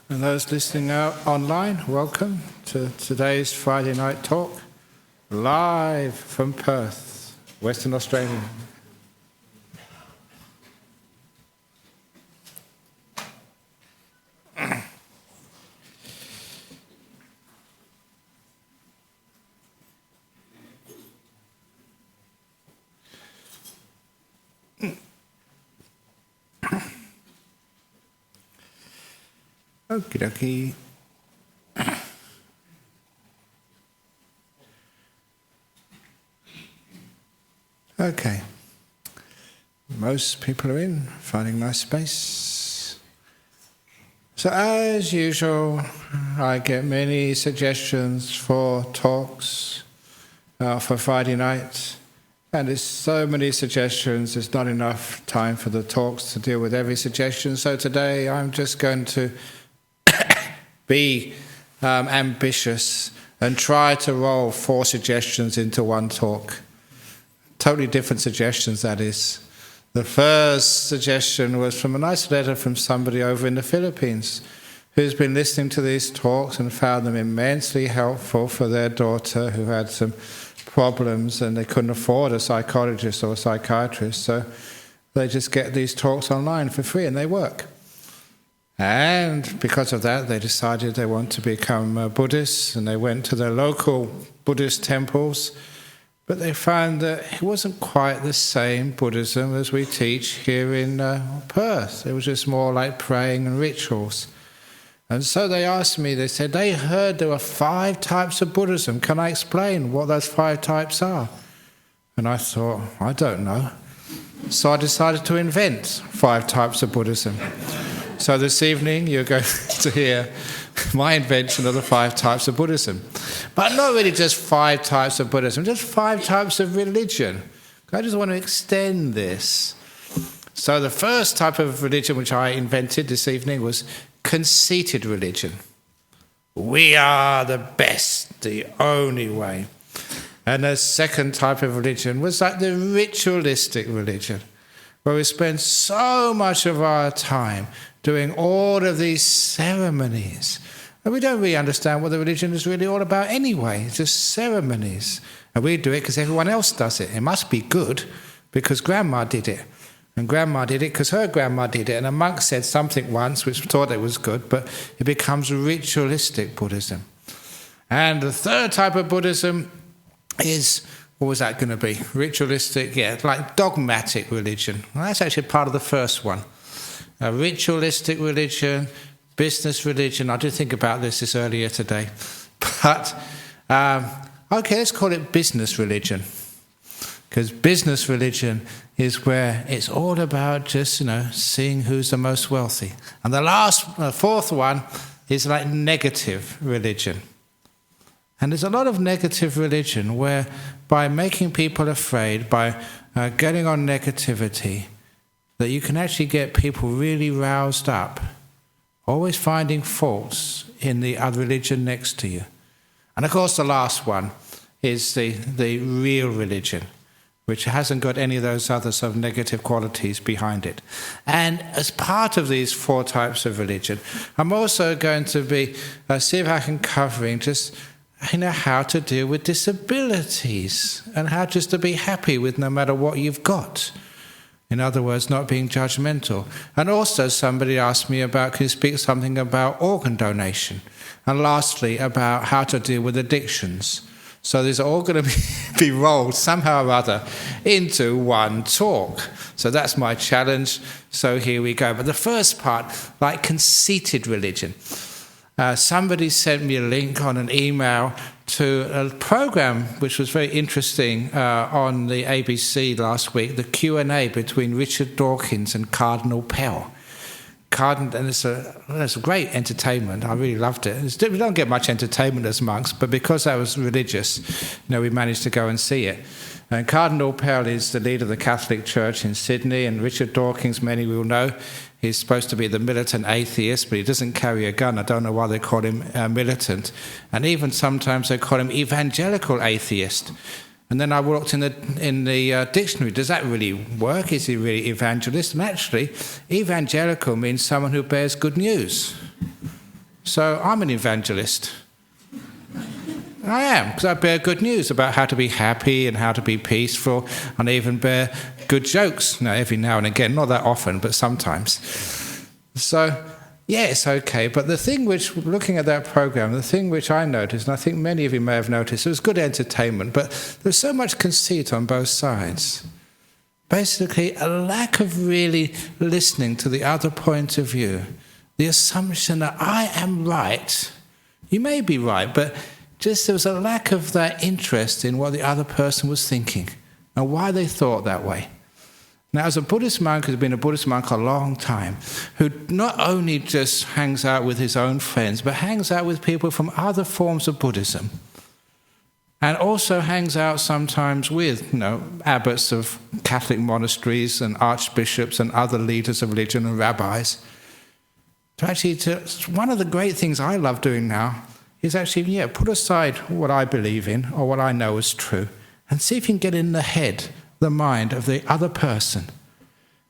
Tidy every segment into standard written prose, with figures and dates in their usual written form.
And those listening out online, welcome to today's Friday night talk, live from Perth, Western Australia. Okie dokie. Okay. Most people are in, finding a nice space. So as usual, I get many suggestions for talks for Friday night. And there's so many suggestions, there's not enough time for the talks to deal with every suggestion. So today I'm just going to be ambitious and try to roll 4 suggestions into one talk. Totally different suggestions, that is. The first suggestion was from a nice letter from somebody over in the Philippines who's been listening to these talks and found them immensely helpful for their daughter who had some problems and they couldn't afford a psychologist or a psychiatrist, so they just get these talks online for free and they work. And because of that, they decided they want to become Buddhists, and they went to their local Buddhist temples, but they found that it wasn't quite the same Buddhism as we teach here in Perth. It was just more like praying and rituals. And so they asked me, they said, they heard there were 5 types of Buddhism. Can I explain what those 5 types are? And I thought, I don't know. So I decided to invent 5 types of Buddhism. So this evening you're going to hear my invention of the 5 types of Buddhism. But not really just 5 types of Buddhism, just 5 types of religion. I just want to extend this. So the first type of religion which I invented this evening was conceited religion. We are the best, the only way. And the second type of religion was like the ritualistic religion, where we spend so much of our time doing all of these ceremonies. And we don't really understand what the religion is really all about anyway. It's just ceremonies. And we do it because everyone else does it. It must be good because Grandma did it. And Grandma did it because her grandma did it. And a monk said something once which thought it was good, but it becomes ritualistic Buddhism. And the third type of Buddhism is, what was that going to be? Ritualistic, like dogmatic religion. Well, that's actually part of the first one. A ritualistic religion, business religion. I did think about this earlier today. But, okay, let's call it business religion. Because business religion is where it's all about just, seeing who's the most wealthy. And the fourth one is like negative religion. And there's a lot of negative religion where by making people afraid, by getting on negativity, that you can actually get people really roused up, always finding faults in the other religion next to you. And of course the last one is the real religion, which hasn't got any of those other sort of negative qualities behind it. And as part of these 4 types of religion, I'm also going to be, see if I can covering just how to deal with disabilities and how just to be happy with no matter what you've got. In other words, not being judgmental. And also somebody asked me about, can you speak something about organ donation? And lastly, about how to deal with addictions. So these are all going to be rolled somehow or other into one talk. So that's my challenge. So here we go. But the first part, like conceited religion. Somebody sent me a link on an email to a program which was very interesting on the ABC last week, the Q&A between Richard Dawkins and Cardinal Pell. And it's a great entertainment. I really loved it. We don't get much entertainment as monks, but because I was religious, we managed to go and see it. And Cardinal Pell is the leader of the Catholic Church in Sydney, and Richard Dawkins, many will know, he's supposed to be the militant atheist, but he doesn't carry a gun. I don't know why they call him militant. And even sometimes they call him evangelical atheist. And then I looked in the dictionary. Does that really work? Is he really evangelist? And actually, evangelical means someone who bears good news. So I'm an evangelist. I am, because I bear good news about how to be happy and how to be peaceful, and I even bear good jokes, every now and again, not that often, but sometimes. So, yeah, it's okay. But the thing which, looking at that program, the thing which I noticed, and I think many of you may have noticed, it was good entertainment, but there's so much conceit on both sides. Basically, a lack of really listening to the other point of view. The assumption that I am right. You may be right, but just there was a lack of that interest in what the other person was thinking and why they thought that way. Now, as a Buddhist monk who's been a Buddhist monk a long time, who not only just hangs out with his own friends, but hangs out with people from other forms of Buddhism, and also hangs out sometimes with, abbots of Catholic monasteries and archbishops and other leaders of religion and rabbis. One of the great things I love doing now is actually, put aside what I believe in or what I know is true and see if you can get in the head, the mind of the other person.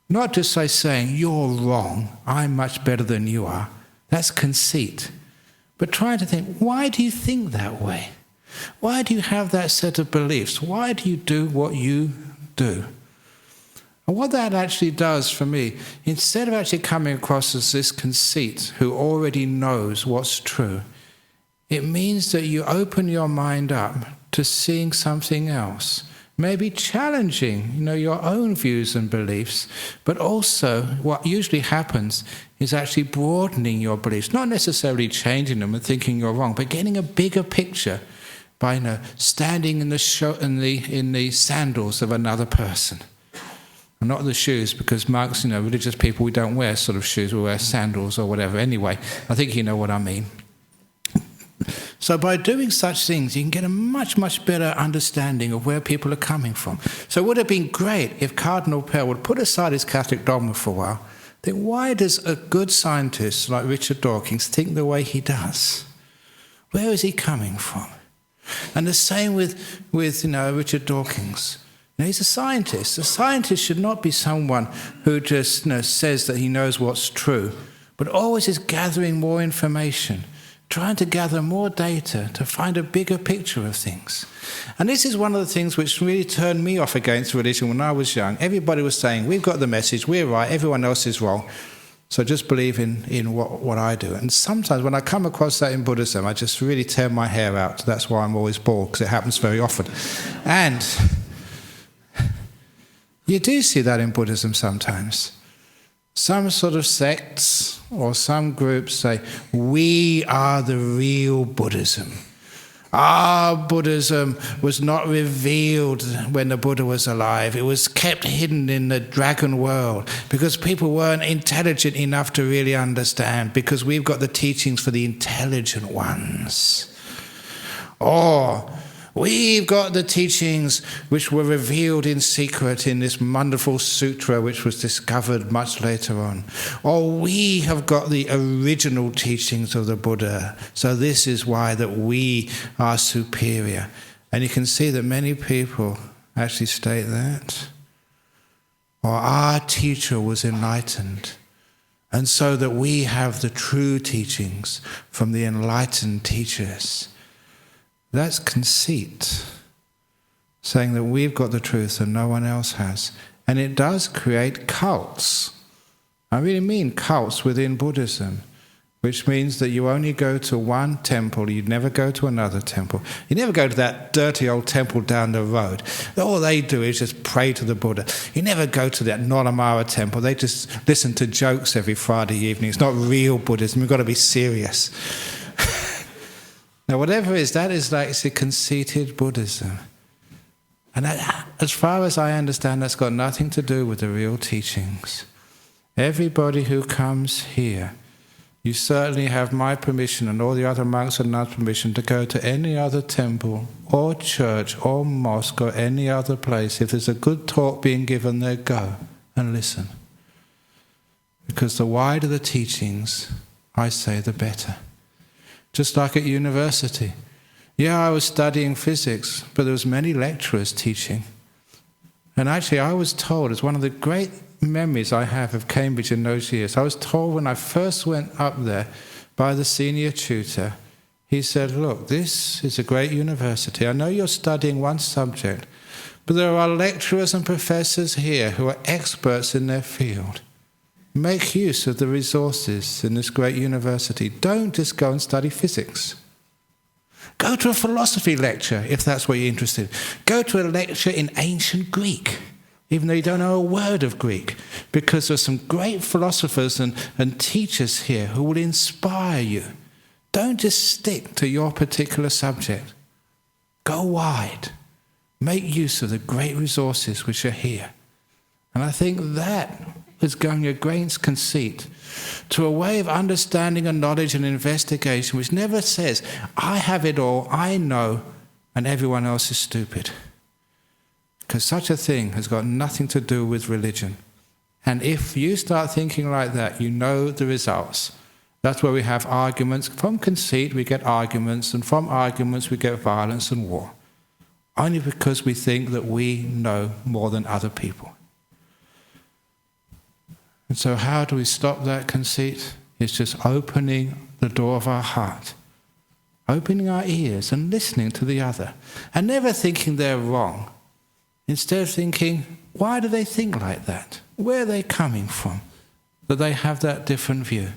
Not just by saying, you're wrong, I'm much better than you are. That's conceit. But trying to think, why do you think that way? Why do you have that set of beliefs? Why do you do what you do? And what that actually does for me, instead of actually coming across as this conceit who already knows what's true, it means that you open your mind up to seeing something else, maybe challenging, your own views and beliefs, but also what usually happens is actually broadening your beliefs, not necessarily changing them and thinking you're wrong, but getting a bigger picture by standing in the sandals of another person. And not the shoes, because monks, religious people, we don't wear sort of shoes, we wear sandals or whatever. Anyway, I think you know what I mean. So by doing such things, you can get a much, much better understanding of where people are coming from. So it would have been great if Cardinal Pell would put aside his Catholic dogma for a while. Think, why does a good scientist like Richard Dawkins think the way he does? Where is he coming from? And the same with Richard Dawkins. Now, he's a scientist. A scientist should not be someone who just says that he knows what's true, but always is gathering more information, trying to gather more data to find a bigger picture of things. And this is one of the things which really turned me off against religion when I was young. Everybody was saying, we've got the message, we're right, everyone else is wrong, so just believe in what I do. And sometimes when I come across that in Buddhism, I just really tear my hair out. That's why I'm always bald, because it happens very often. And you do see that in Buddhism sometimes. Some sort of sects or some groups say, we are the real Buddhism. Our Buddhism was not revealed when the Buddha was alive. It was kept hidden in the dragon world because people weren't intelligent enough to really understand, because we've got the teachings for the intelligent ones. Or we've got the teachings which were revealed in secret in this wonderful sutra which was discovered much later on. Or we have got the original teachings of the Buddha, so this is why that we are superior. And you can see that many people actually state that. Or our teacher was enlightened, and so that we have the true teachings from the enlightened teachers. That's conceit, saying that we've got the truth and no one else has. And it does create cults. I really mean cults within Buddhism, which means that you only go to one temple, you never go to another temple. You never go to that dirty old temple down the road. All they do is just pray to the Buddha. You never go to that Nolamara temple. They just listen to jokes every Friday evening. It's not real Buddhism. You've got to be serious. Now, whatever it is, that is like it's a conceited Buddhism. And that, as far as I understand, that's got nothing to do with the real teachings. Everybody who comes here, you certainly have my permission and all the other monks and nuns' permission to go to any other temple or church or mosque or any other place. If there's a good talk being given there, go and listen. Because the wider the teachings, I say, the better. Just like at university. Yeah, I was studying physics, but there was many lecturers teaching. And actually, I was told, it's one of the great memories I have of Cambridge in those years, I was told when I first went up there by the senior tutor. He said, look, this is a great university. I know you're studying one subject, but there are lecturers and professors here who are experts in their field. Make use of the resources in this great university. Don't just go and study physics. Go to a philosophy lecture if that's what you're interested in. Go to a lecture in ancient Greek, even though you don't know a word of Greek, because there's some great philosophers and teachers here who will inspire you. Don't just stick to your particular subject. Go wide. Make use of the great resources which are here. And I think that is going against conceit to a way of understanding and knowledge and investigation which never says, I have it all, I know, and everyone else is stupid. Because such a thing has got nothing to do with religion. And if you start thinking like that, you know the results. That's where we have arguments. From conceit we get arguments, and from arguments we get violence and war. Only because we think that we know more than other people. And so how do we stop that conceit? It's just opening the door of our heart, opening our ears and listening to the other, and never thinking they're wrong. Instead of thinking, why do they think like that? Where are they coming from? That they have that different view.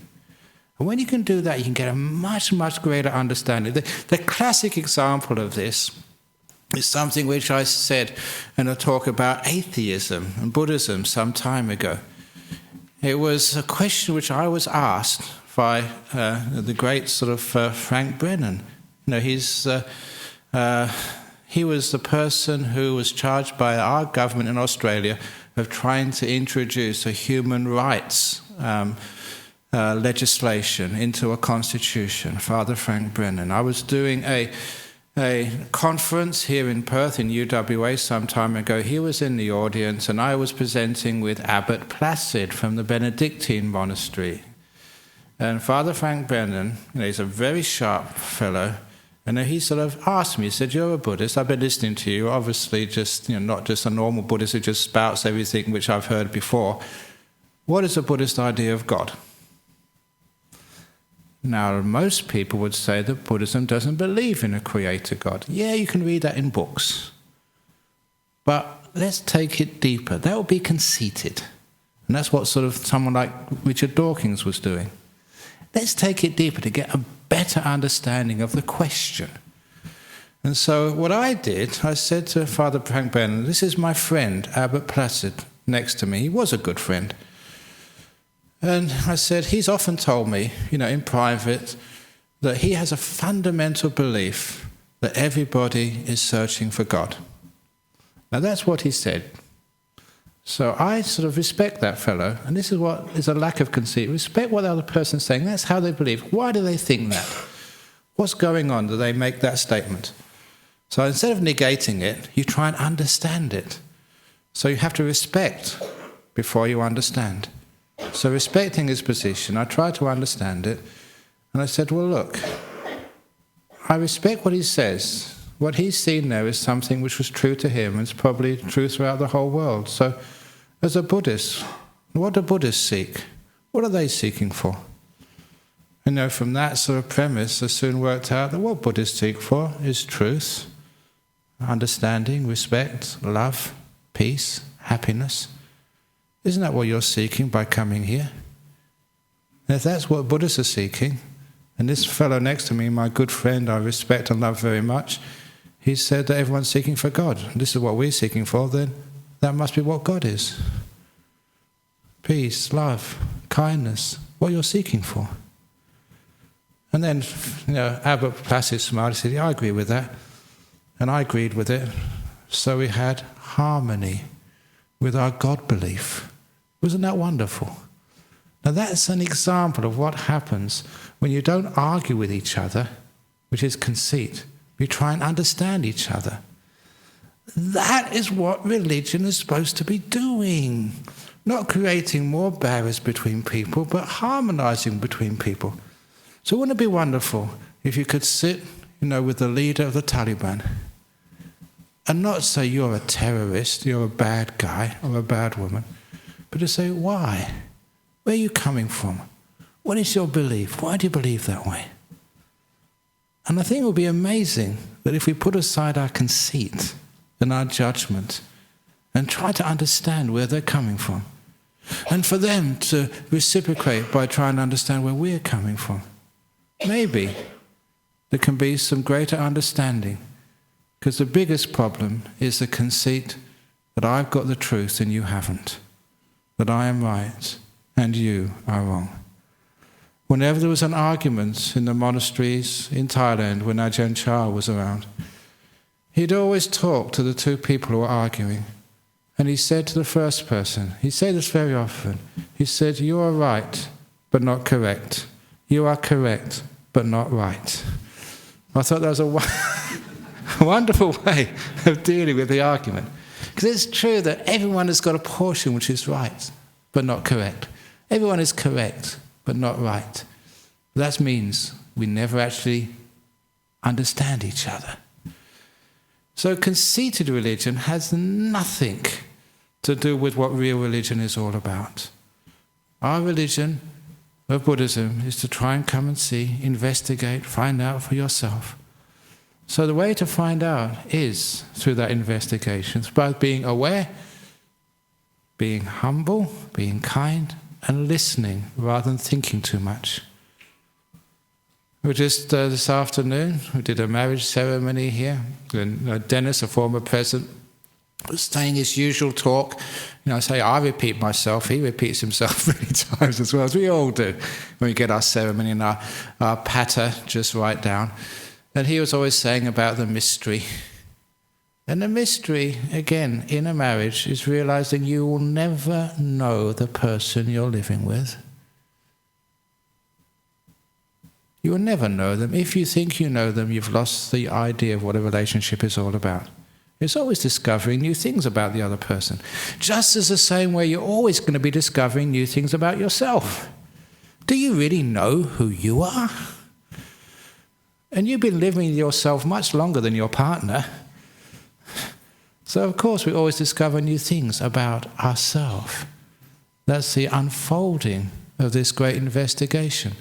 And when you can do that, you can get a much, much greater understanding. The classic example of this is something which I said in a talk about atheism and Buddhism some time ago. It was a question which I was asked by the great sort of Frank Brennan. You know, he was the person who was charged by our government in Australia of trying to introduce a human rights legislation into a constitution, Father Frank Brennan. I was doing a conference here in Perth in UWA some time ago. He was in the audience and I was presenting with Abbot Placid from the Benedictine monastery. And Father Frank Brennan, you know, he's a very sharp fellow, and he sort of asked me, he said, you're a Buddhist, I've been listening to you, obviously just, you know, not just a normal Buddhist who just spouts everything which I've heard before. What is the Buddhist idea of God? Now, most people would say that Buddhism doesn't believe in a creator God. Yeah, you can read that in books. But let's take it deeper. That would be conceited. And that's what sort of someone like Richard Dawkins was doing. Let's take it deeper to get a better understanding of the question. And so what I did, I said to Father Frank Brennan, this is my friend, Abbot Placid, next to me. He was a good friend. And I said, he's often told me, you know, in private, that he has a fundamental belief that everybody is searching for God. Now that's what he said. So I sort of respect that fellow, and this is what is a lack of conceit. Respect what the other person's saying. That's how they believe. Why do they think that? What's going on that they make that statement? So instead of negating it, you try and understand it. So you have to respect before you understand. So respecting his position, I tried to understand it, and I said, well, look, I respect what he says. What he's seen there is something which was true to him, and it's probably true throughout the whole world. So as a Buddhist, what do Buddhists seek? What are they seeking for? You know, from that sort of premise, I soon worked out that what Buddhists seek for is truth, understanding, respect, love, peace, happiness. Isn't that what you're seeking by coming here? And if that's what Buddhists are seeking, and this fellow next to me, my good friend I respect and love very much, he said that everyone's seeking for God. And this is what we're seeking for, then that must be what God is. Peace, love, kindness, what you're seeking for. And then, you know, Abbot Placid smiled, he said, yeah, I agree with that. And I agreed with it. So we had harmony with our God belief. Wasn't that wonderful? Now that's an example of what happens when you don't argue with each other, which is conceit. You try and understand each other. That is what religion is supposed to be doing. Not creating more barriers between people, but harmonizing between people. So wouldn't it be wonderful if you could sit, you know, with the leader of the Taliban and not say you're a terrorist, you're a bad guy or a bad woman, but to say, why? Where are you coming from? What is your belief? Why do you believe that way? And I think it would be amazing that if we put aside our conceit and our judgment and try to understand where they're coming from, and for them to reciprocate by trying to understand where we're coming from, maybe there can be some greater understanding. Because the biggest problem is the conceit that I've got the truth and you haven't, that I am right and you are wrong. Whenever there was an argument in the monasteries in Thailand when Ajahn Chah was around, he'd always talk to the two people who were arguing. And he said to the first person, he said this very often, he said, you are right, but not correct. You are correct, but not right. I thought that was a wonderful way of dealing with the argument. Because it's true that everyone has got a portion which is right, but not correct. Everyone is correct, but not right. That means we never actually understand each other. So conceited religion has nothing to do with what real religion is all about. Our religion of Buddhism is to try and come and see, investigate, find out for yourself. So the way to find out is through that investigation. It's about being aware, being humble, being kind, and listening rather than thinking too much. We just this afternoon, we did a marriage ceremony here, and Dennis, a former president, was saying his usual talk. I say, I repeat myself, he repeats himself many times as well, as we all do when we get our ceremony and our patter just right down. And he was always saying about the mystery. And the mystery, again, in a marriage, is realizing you will never know the person you're living with. You will never know them. If you think you know them, you've lost the idea of what a relationship is all about. It's always discovering new things about the other person. Just as the same way you're always going to be discovering new things about yourself. Do you really know who you are? And you've been living yourself much longer than your partner. So of course we always discover new things about ourselves. That's the unfolding of this great investigation.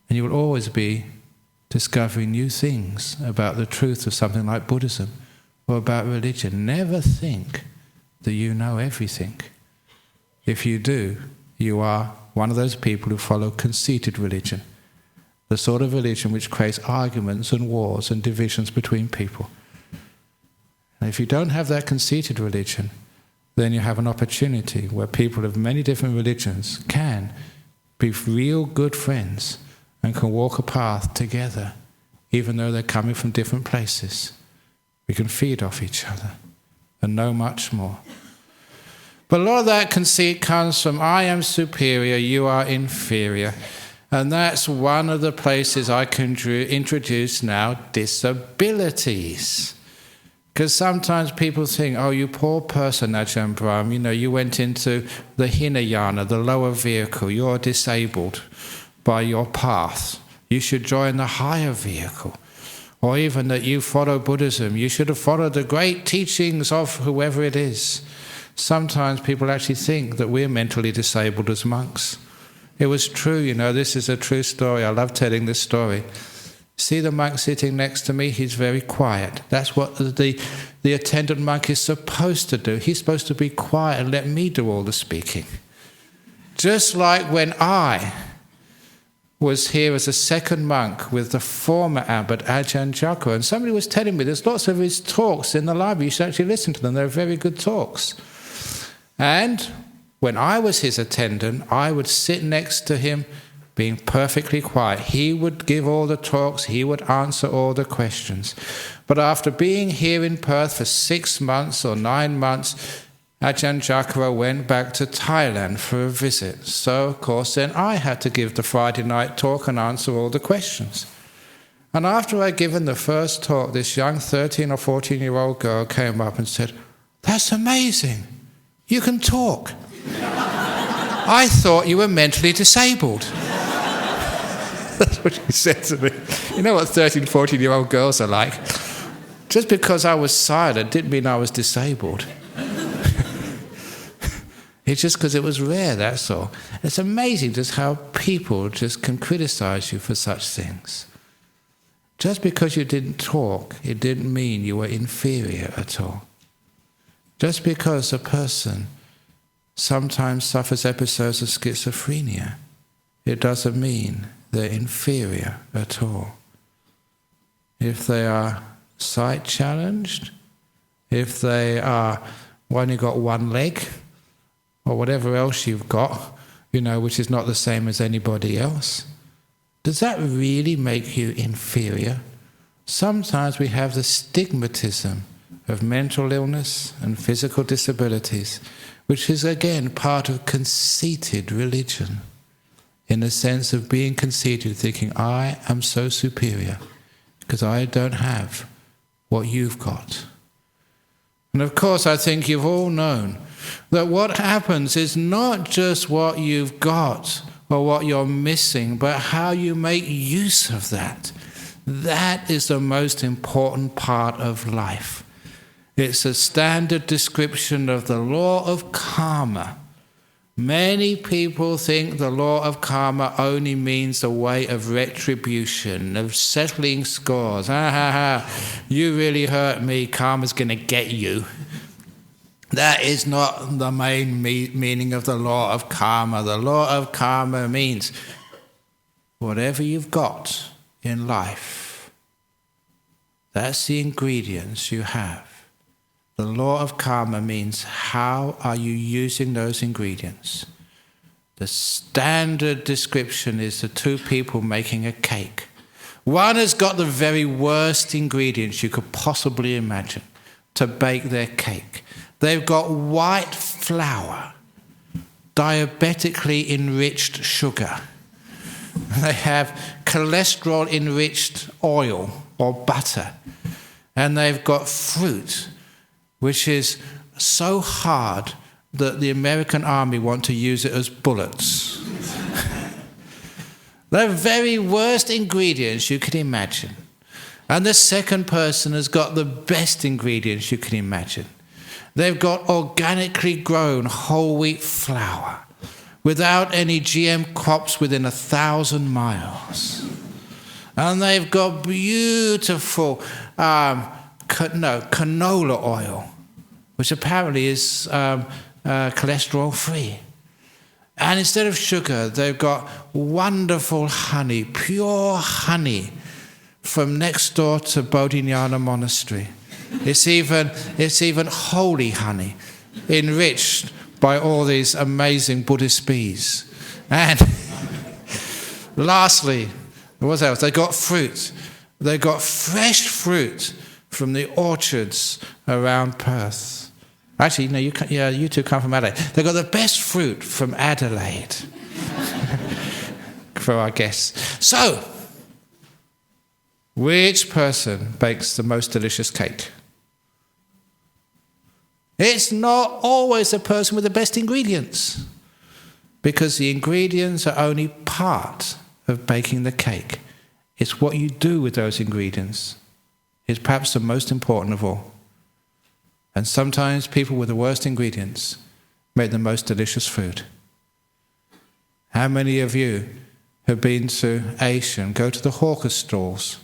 And you will always be discovering new things about the truth of something like Buddhism or about religion. Never think that you know everything. If you do, you are one of those people who follow conceited religion, the sort of religion which creates arguments and wars and divisions between people. And if you don't have that conceited religion, then you have an opportunity where people of many different religions can be real good friends and can walk a path together, even though they're coming from different places. We can feed off each other and know much more. But a lot of that conceit comes from I am superior, you are inferior. And that's one of the places I can introduce now disabilities. Because sometimes people think, oh, you poor person, Ajahn Brahm, you went into the Hinayana, the lower vehicle, you're disabled by your path. You should join the higher vehicle. Or even that you follow Buddhism, you should have followed the great teachings of whoever it is. Sometimes people actually think that we're mentally disabled as monks. It was true, this is a true story. I love telling this story. See the monk sitting next to me? He's very quiet. That's what the attendant monk is supposed to do. He's supposed to be quiet and let me do all the speaking. Just like when I was here as a second monk with the former abbot Ajahn Chakra, and somebody was telling me there's lots of his talks in the library, you should actually listen to them, they're very good talks. And when I was his attendant, I would sit next to him being perfectly quiet. He would give all the talks, he would answer all the questions. But after being here in Perth for 6 months or 9 months, Ajahn Chakra went back to Thailand for a visit. So, of course, then I had to give the Friday night talk and answer all the questions. And after I'd given the first talk, this young 13 or 14-year-old girl came up and said, "That's amazing. You can talk. I thought you were mentally disabled." That's what she said to me. You know what 13, 14-year-old girls are like? Just because I was silent didn't mean I was disabled. It's just because it was rare, that's all. It's amazing just how people just can criticize you for such things. Just because you didn't talk, it didn't mean you were inferior at all. Just because a person sometimes suffers episodes of schizophrenia, it doesn't mean they're inferior at all. If they are sight challenged, if they are only got one leg, or whatever else you've got, which is not the same as anybody else, does that really make you inferior? Sometimes we have the stigmatism of mental illness and physical disabilities, which is again part of conceited religion, in the sense of being conceited, thinking, I am so superior because I don't have what you've got. And of course, I think you've all known that what happens is not just what you've got or what you're missing, but how you make use of that. That is the most important part of life. It's a standard description of the law of karma. Many people think the law of karma only means a way of retribution, of settling scores. You really hurt me, karma's going to get you. That is not the main meaning of the law of karma. The law of karma means whatever you've got in life, that's the ingredients you have. The law of karma means how are you using those ingredients. The standard description is the two people making a cake. One has got the very worst ingredients you could possibly imagine to bake their cake. They've got white flour, diabetically enriched sugar. They have cholesterol-enriched oil or butter. And they've got fruit, which is so hard that the American army want to use it as bullets. The very worst ingredients you can imagine. And the second person has got the best ingredients you can imagine. They've got organically grown whole wheat flour without any GM crops within 1,000 miles. And they've got beautiful canola oil, which apparently is cholesterol-free. And instead of sugar, they've got wonderful honey, pure honey, from next door to Bodhinyana Monastery. It's even holy honey, enriched by all these amazing Buddhist bees. And lastly, what else? They got fruit. They got fresh fruit from the orchards around Perth. Actually, no, you two come from Adelaide. They got the best fruit from Adelaide for our guests. So, which person bakes the most delicious cake? It's not always the person with the best ingredients, because the ingredients are only part of baking the cake. It's what you do with those ingredients is perhaps the most important of all. And sometimes people with the worst ingredients make the most delicious food. How many of you have been to Asia and go to the hawker stalls?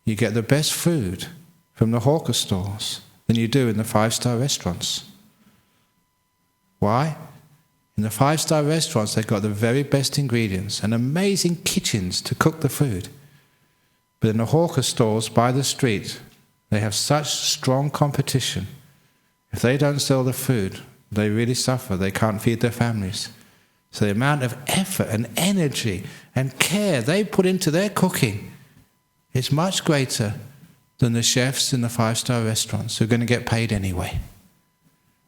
You get the best food from the hawker stalls than you do in the 5-star restaurants. Why? In the 5-star restaurants, they've got the very best ingredients and amazing kitchens to cook the food. But in the hawker stalls by the street, they have such strong competition. If they don't sell the food, they really suffer. They can't feed their families. So the amount of effort and energy and care they put into their cooking is much greater than the chefs in the 5-star restaurants who are going to get paid anyway.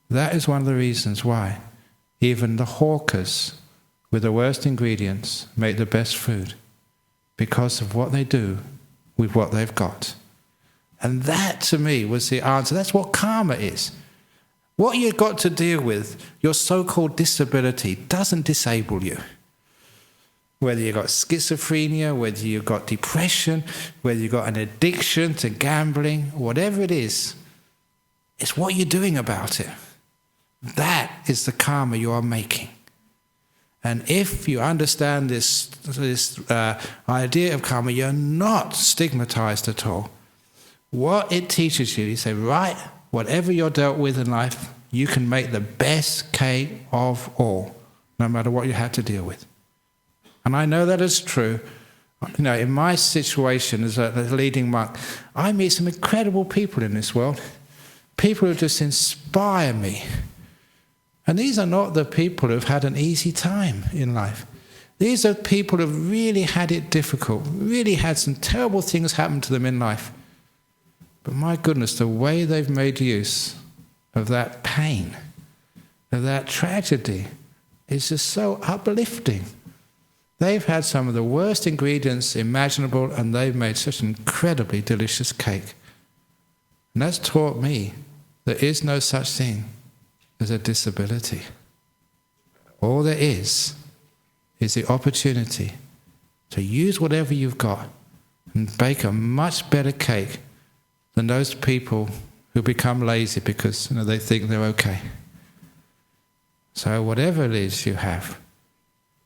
That is one of the reasons why even the hawkers with the worst ingredients make the best food, because of what they do with what they've got. And that, to me, was the answer. That's what karma is. What you've got to deal with, your so-called disability, doesn't disable you. Whether you've got schizophrenia, whether you've got depression, whether you've got an addiction to gambling, whatever it is, it's what you're doing about it. That is the karma you are making. And if you understand this idea of karma, you're not stigmatized at all. What it teaches you say, right, whatever you're dealt with in life, you can make the best cake of all, no matter what you had to deal with. And I know that is true. You know, in my situation as a leading monk, I meet some incredible people in this world. People who just inspire me. And these are not the people who've had an easy time in life. These are people who've really had it difficult, really had some terrible things happen to them in life. But my goodness, the way they've made use of that pain, of that tragedy, is just so uplifting. They've had some of the worst ingredients imaginable, and they've made such an incredibly delicious cake. And that's taught me there is no such thing as a disability. All there is the opportunity to use whatever you've got and bake a much better cake than those people who become lazy because they think they're okay. So whatever it is you have,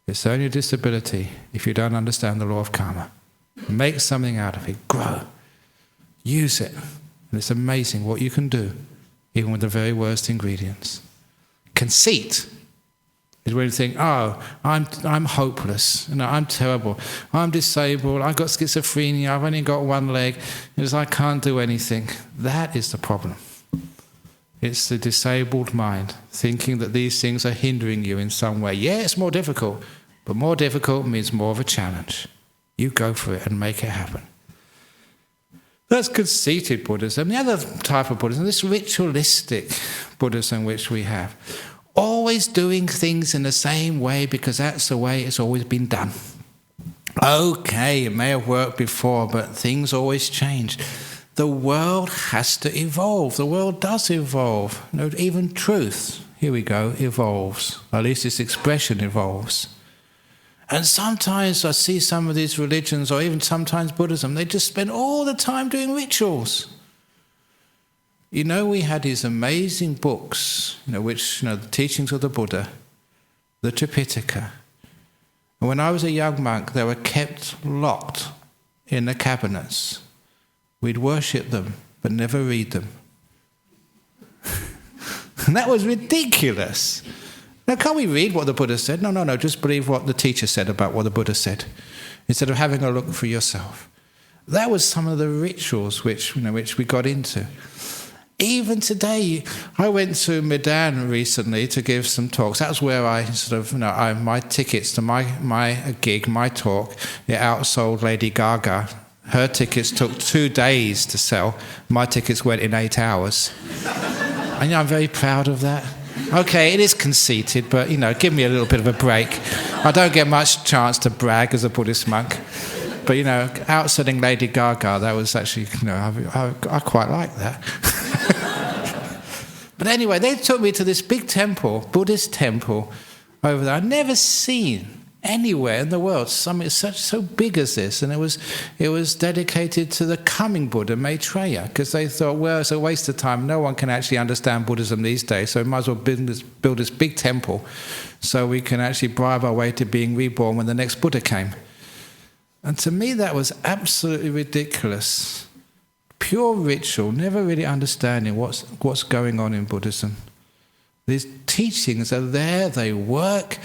it's only a disability if you don't understand the law of karma. Make something out of it, grow, use it. And it's amazing what you can do, even with the very worst ingredients. Conceit is when you think, oh, I'm hopeless, I'm terrible, I'm disabled, I've got schizophrenia, I've only got one leg, I can't do anything. That is the problem. It's the disabled mind, thinking that these things are hindering you in some way. Yeah, it's more difficult, but more difficult means more of a challenge. You go for it and make it happen. That's conceited Buddhism. The other type of Buddhism, this ritualistic Buddhism which we have, always doing things in the same way because that's the way it's always been done. Okay, it may have worked before, but things always change. The world has to evolve. The world does evolve. Even truth, here we go, evolves. At least its expression evolves. And sometimes I see some of these religions, or even sometimes Buddhism, they just spend all the time doing rituals. We had these amazing books, which, the teachings of the Buddha, the Tripitaka. And when I was a young monk, they were kept locked in the cabinets. We'd worship them, but never read them. And that was ridiculous. Now, can't we read what the Buddha said? No, just believe what the teacher said about what the Buddha said, instead of having a look for yourself. That was some of the rituals which we got into. Even today, I went to Medan recently to give some talks. That was where I my tickets to my gig, my talk, it outsold Lady Gaga. Her tickets took 2 days to sell. My tickets went in 8 hours. And I'm very proud of that. Okay, it is conceited, but, give me a little bit of a break. I don't get much chance to brag as a Buddhist monk. But, outselling Lady Gaga, that was actually, I quite like that. But anyway, they took me to this big temple, Buddhist temple, over there. I'd never seen anywhere in the world something so big as this. And it was dedicated to the coming Buddha, Maitreya, because they thought, well, it's a waste of time. No one can actually understand Buddhism these days, so we might as well build this big temple so we can actually bribe our way to being reborn when the next Buddha came. And to me, that was absolutely ridiculous. Pure ritual, never really understanding what's going on in Buddhism. These teachings are there, they work.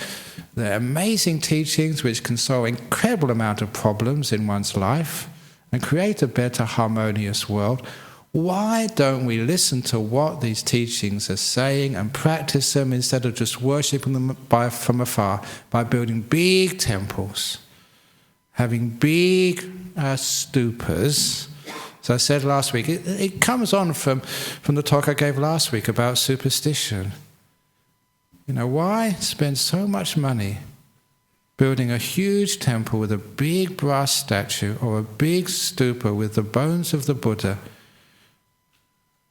They're amazing teachings which can solve an incredible amount of problems in one's life and create a better, harmonious world. Why don't we listen to what these teachings are saying and practice them instead of just worshipping them from afar by building big temples, having big stupas? So I said last week, it comes on from the talk I gave last week about superstition. Why spend so much money building a huge temple with a big brass statue or a big stupa with the bones of the Buddha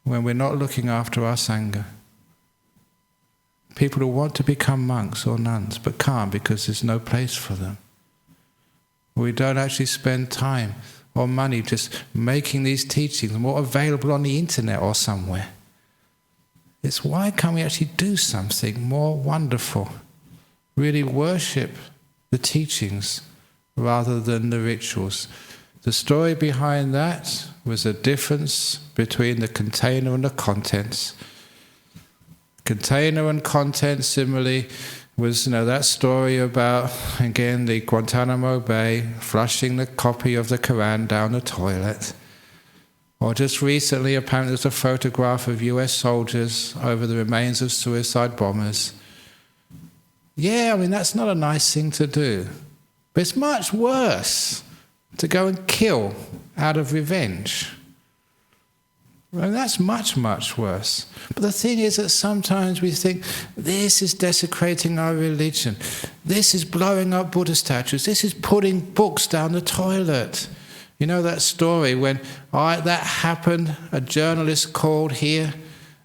when we're not looking after our Sangha? People who want to become monks or nuns but can't because there's no place for them. We don't actually spend time or money just making these teachings more available on the internet or somewhere. It's why can't we actually do something more wonderful? Really worship the teachings rather than the rituals. The story behind that was a difference between the container and the contents. Container and content, similarly, was that story about, again, the Guantanamo Bay flushing the copy of the Quran down the toilet. Or just recently, apparently there's a photograph of US soldiers over the remains of suicide bombers. Yeah, that's not a nice thing to do. But it's much worse to go and kill out of revenge. That's much, much worse. But the thing is that sometimes we think, this is desecrating our religion. This is blowing up Buddha statues. This is putting books down the toilet. You know that story when that happened, a journalist called here,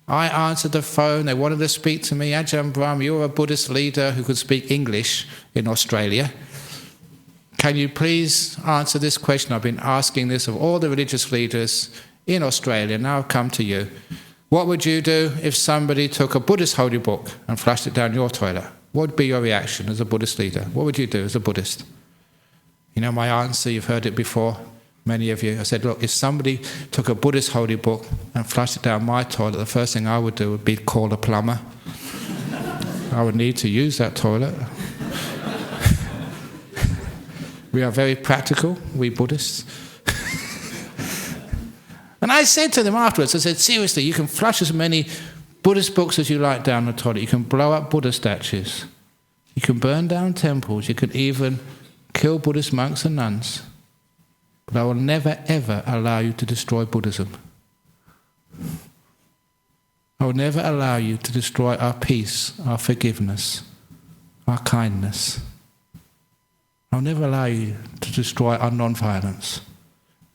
I answered the phone, they wanted to speak to me. Ajahn Brahm, you're a Buddhist leader who could speak English in Australia. Can you please answer this question? I've been asking this of all the religious leaders in Australia, now I've come to you. What would you do if somebody took a Buddhist holy book and flushed it down your toilet? What would be your reaction as a Buddhist leader? What would you do as a Buddhist? You know my answer, you've heard it before, many of you. I said, look, if somebody took a Buddhist holy book and flushed it down my toilet, the first thing I would do would be call a plumber. I would need to use that toilet. We are very practical, we Buddhists. And I said to them afterwards, I said, seriously, you can flush as many Buddhist books as you like down the toilet. You can blow up Buddha statues. You can burn down temples. You can even kill Buddhist monks and nuns. But I will never, ever allow you to destroy Buddhism. I will never allow you to destroy our peace, our forgiveness, our kindness. I will never allow you to destroy our non-violence.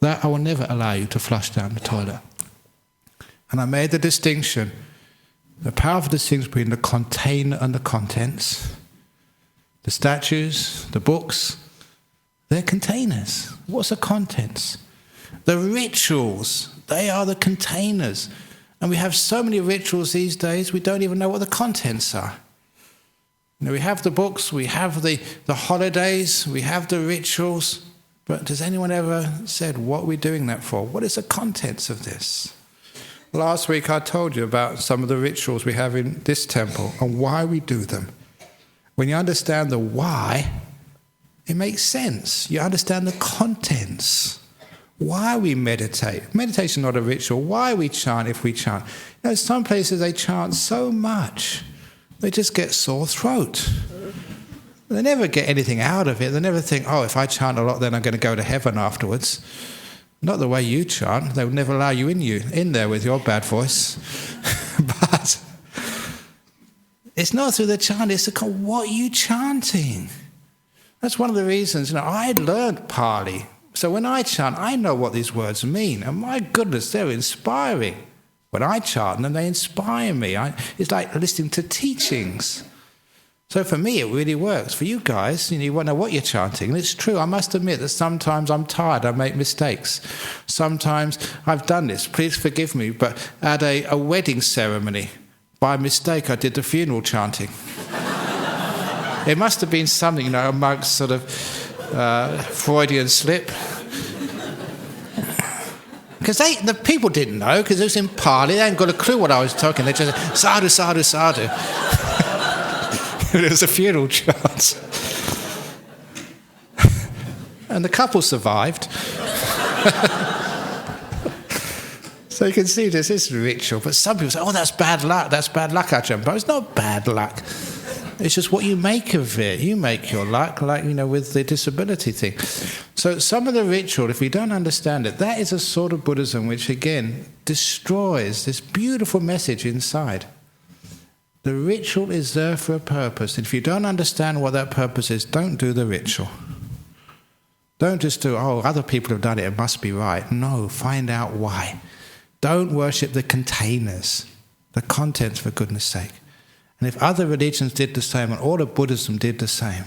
That I will never allow you to flush down the toilet. And I made the distinction, the powerful distinction between the container and the contents. The statues, the books, they're containers. What's the contents? The rituals, they are the containers. And we have so many rituals these days, we don't even know what the contents are. We have the books, we have the holidays, we have the rituals. But has anyone ever said, what are we doing that for? What is the contents of this? Last week I told you about some of the rituals we have in this temple and why we do them. When you understand the why, it makes sense. You understand the contents. Why we meditate. Meditation is not a ritual. Why we chant if we chant. Some places they chant so much, they just get sore throat. They never get anything out of it. They never think, if I chant a lot, then I'm going to go to heaven afterwards. Not the way you chant. They would never allow you in there with your bad voice. But it's not through the chant. It's what are you chanting? That's one of the reasons. I learned Pali. So when I chant, I know what these words mean. And my goodness, they're inspiring. When I chant them, they inspire me. It's like listening to teachings. So for me, it really works. For you guys, you want to know what you're chanting. And it's true, I must admit that sometimes I'm tired, I make mistakes. Sometimes I've done this, please forgive me, but at a wedding ceremony, by mistake, I did the funeral chanting. It must have been something, amongst sort of Freudian slip. Because the people didn't know, because it was in Pali, they hadn't got a clue what I was talking. They just said, sadhu, sadhu, sadhu. It was a funeral chant. And the couple survived. So you can see this is ritual. But some people say, that's bad luck. That's bad luck, Ajahn. But it's not bad luck. It's just what you make of it. You make your luck, like, with the disability thing. So some of the ritual, if we don't understand it, that is a sort of Buddhism which, again, destroys this beautiful message inside. The ritual is there for a purpose. If you don't understand what that purpose is, don't do the ritual. Don't just do, other people have done it, it must be right. No, find out why. Don't worship the containers, the contents, for goodness sake. And if other religions did the same, and all of Buddhism did the same,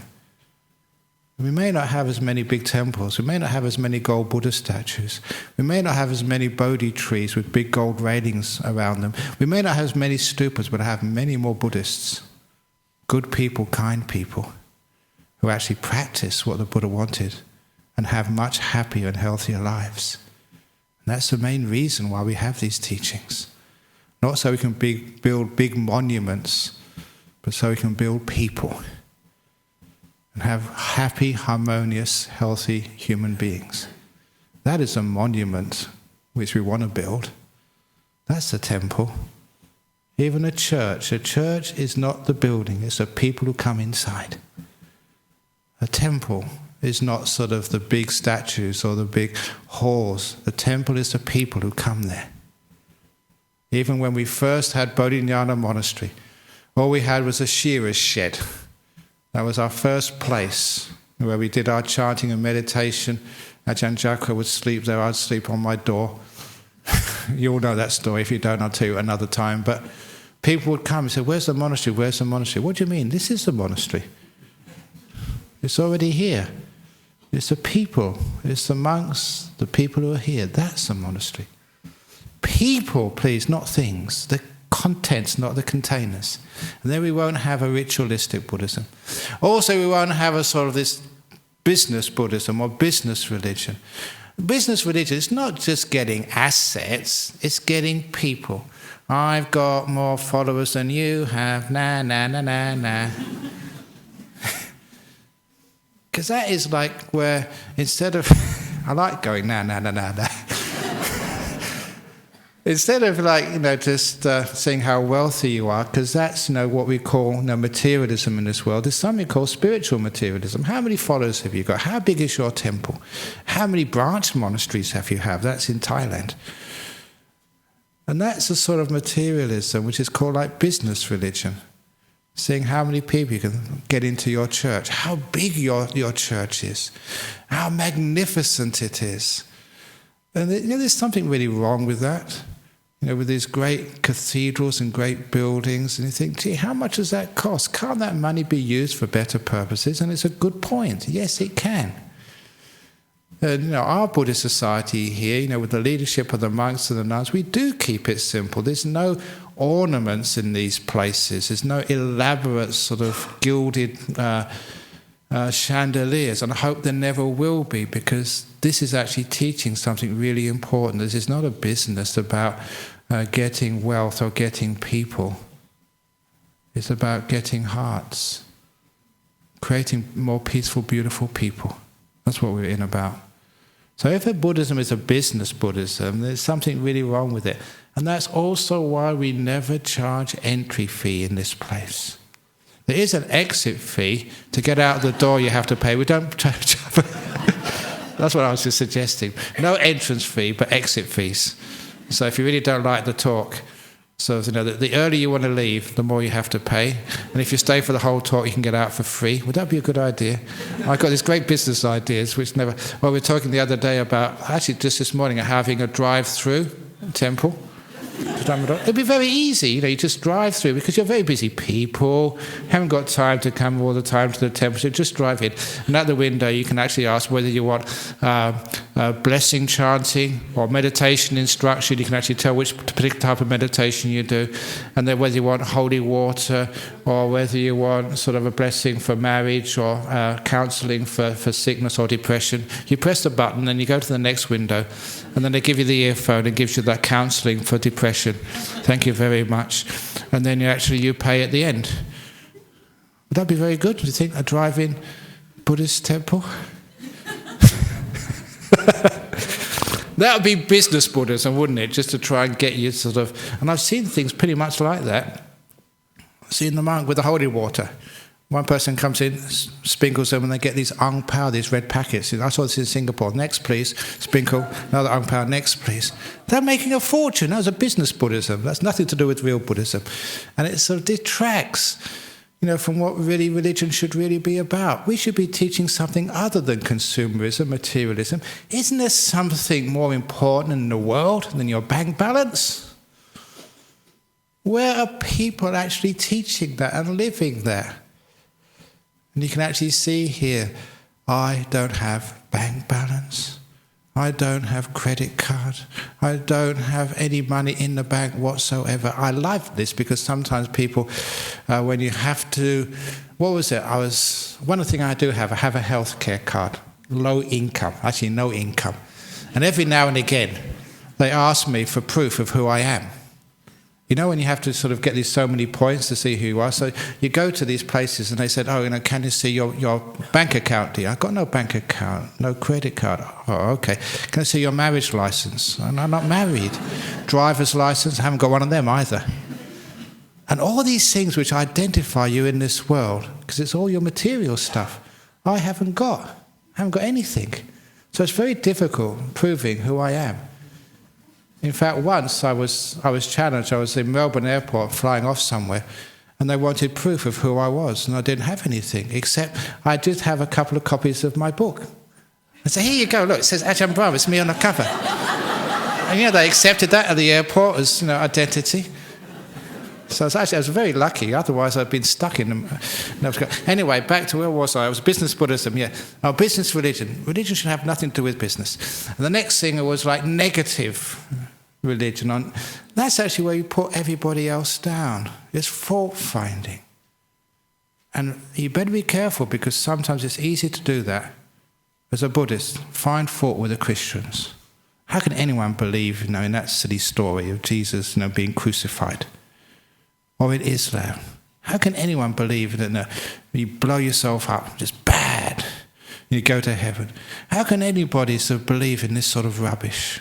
We may not have as many big temples. We may not have as many gold Buddha statues. We may not have as many Bodhi trees with big gold railings around them. We may not have as many stupas, but have many more Buddhists. Good people, kind people, who actually practice what the Buddha wanted and have much happier and healthier lives. And that's the main reason why we have these teachings. Not so we can build big monuments, but so we can build people and have happy, harmonious, healthy human beings. That is a monument which we want to build. That's the temple. Even a church is not the building, it's the people who come inside. A temple is not sort of the big statues or the big halls. The temple is the people who come there. Even when we first had Bodhinyana Monastery, all we had was a shearer's shed. That was our first place where we did our chanting and meditation. Ajahn Jacques would sleep there, I'd sleep on my door. You all know that story. If you don't, I'll tell you another time. But people would come and say, "Where's the monastery? Where's the monastery?" What do you mean? This is the monastery. It's already here. It's the people. It's the monks, the people who are here. That's the monastery. People, please, not things. The contents, not the containers. And then we won't have a ritualistic Buddhism. Also, we won't have a sort of this business Buddhism or business religion. Business religion is not just getting assets, it's getting people. I've got more followers than you have, nah. Because that is like where, instead of, I like going nah. Instead of just saying how wealthy you are, because that's what we call materialism in this world. There's something called spiritual materialism. How many followers have you got? How big is your temple? How many branch monasteries have you have? That's in Thailand. And that's a sort of materialism which is called like business religion. Seeing how many people you can get into your church, how big your church is, how magnificent it is. And there's something really wrong with that. With these great cathedrals and great buildings, and you think, gee, how much does that cost? Can't that money be used for better purposes? And it's a good point. Yes, it can. Our Buddhist society here, with the leadership of the monks and the nuns, we do keep it simple. There's no ornaments in these places. There's no elaborate sort of gilded chandeliers, and I hope there never will be, because this is actually teaching something really important. This is not a business about getting wealth or getting people. It's about getting hearts, creating more peaceful, beautiful people. That's what we're in about. So if a Buddhism is a business Buddhism, there's something really wrong with it. And that's also why we never charge entry fee in this place. There is an exit fee. To get out the door you have to pay. We don't charge. That's what I was just suggesting. No entrance fee, but exit fees. So if you really don't like the talk, the earlier you want to leave, the more you have to pay. And if you stay for the whole talk, you can get out for free. Would that be a good idea? I've got these great business ideas, which never... Well, we were talking the other day about, actually just this morning, having a drive-through temple. It'd be very easy, you just drive through, because you're very busy people, haven't got time to come all the time to the temple, so just drive in. And at the window you can actually ask whether you want blessing chanting or meditation instruction. You can actually tell which particular type of meditation you do, and then whether you want holy water or whether you want sort of a blessing for marriage or counselling for sickness or depression. You press the button and you go to the next window, and then they give you the earphone and gives you that counselling for depression. Thank you very much. And then you pay at the end. Would that be very good? Do you think, a drive-in Buddhist temple? That would be business Buddhism, wouldn't it? Just to try and get you sort of... And I've seen things pretty much like that. I've seen the monk with the holy water. One person comes in, sprinkles them, and they get these ang pao, these red packets. I saw this in Singapore. Next, please. Sprinkle. Another ang pao. Next, please. They're making a fortune. That was a business Buddhism. That's nothing to do with real Buddhism. And it sort of detracts, from what really religion should really be about. We should be teaching something other than consumerism, materialism. Isn't there something more important in the world than your bank balance? Where are people actually teaching that and living that? And you can actually see here I don't have bank balance. I don't have credit card. I don't have any money in the bank whatsoever. I like this because sometimes people, when you have to, one of the things I do have, I have a health care card, low income, actually no income. And every now and again, they ask me for proof of who I am. You know, when you have to sort of get these so many points to see who you are. So you go to these places and they said, can you see your bank account, dear? I've got no bank account, no credit card. Oh, okay. Can I see your marriage license? I'm not married. Driver's license, I haven't got one of them either. And all these things which identify you in this world, because it's all your material stuff, I haven't got anything. So it's very difficult proving who I am. In fact, once I was challenged. I was in Melbourne Airport flying off somewhere, and they wanted proof of who I was, and I didn't have anything, except I did have a couple of copies of my book. I said, here you go, look, it says Ajahn Brahm, it's me on the cover. And they accepted that at the airport as identity. So I was very lucky, otherwise I'd been stuck in them. Anyway, back to where was I? I was business Buddhism, yeah. Oh, business religion. Religion should have nothing to do with business. And the next thing was like negative religion. That's actually where you put everybody else down. It's fault-finding. And you better be careful, because sometimes it's easy to do that. As a Buddhist, find fault with the Christians. How can anyone believe, in that silly story of Jesus, being crucified? Or in Islam. How can anyone believe that you blow yourself up, just bad, you go to heaven? How can anybody sort of believe in this sort of rubbish?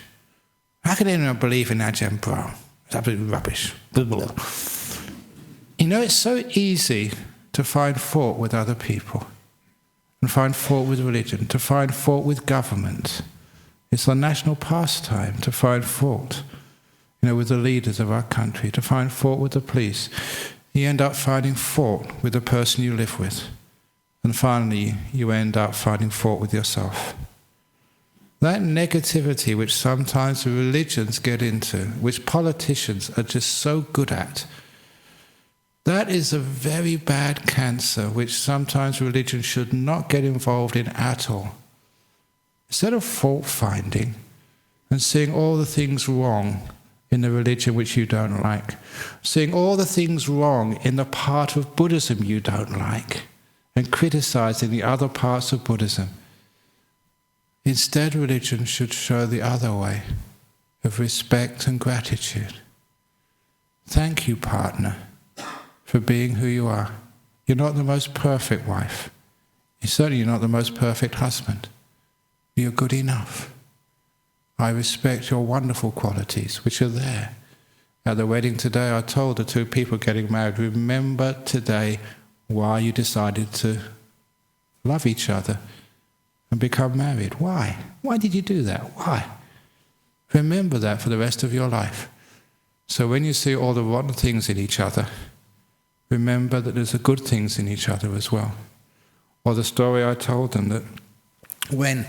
How can anyone believe in Ajahn Brahm? It's absolutely rubbish. It's so easy to find fault with other people, and find fault with religion, to find fault with government. It's a national pastime to find fault with the leaders of our country, to find fault with the police. You end up finding fault with the person you live with. And finally, you end up finding fault with yourself. That negativity which sometimes religions get into, which politicians are just so good at, that is a very bad cancer which sometimes religion should not get involved in at all. Instead of fault-finding and seeing all the things wrong in the religion which you don't like, seeing all the things wrong in the part of Buddhism you don't like, and criticizing the other parts of Buddhism. Instead, religion should show the other way of respect and gratitude. Thank you, partner, for being who you are. You're not the most perfect wife. You're certainly not the most perfect husband. You're good enough. I respect your wonderful qualities, which are there. At the wedding today, I told the two people getting married, remember today why you decided to love each other and become married. Why? Why did you do that? Why? Remember that for the rest of your life. So when you see all the rotten things in each other, remember that there's the good things in each other as well. Or the story I told them, that when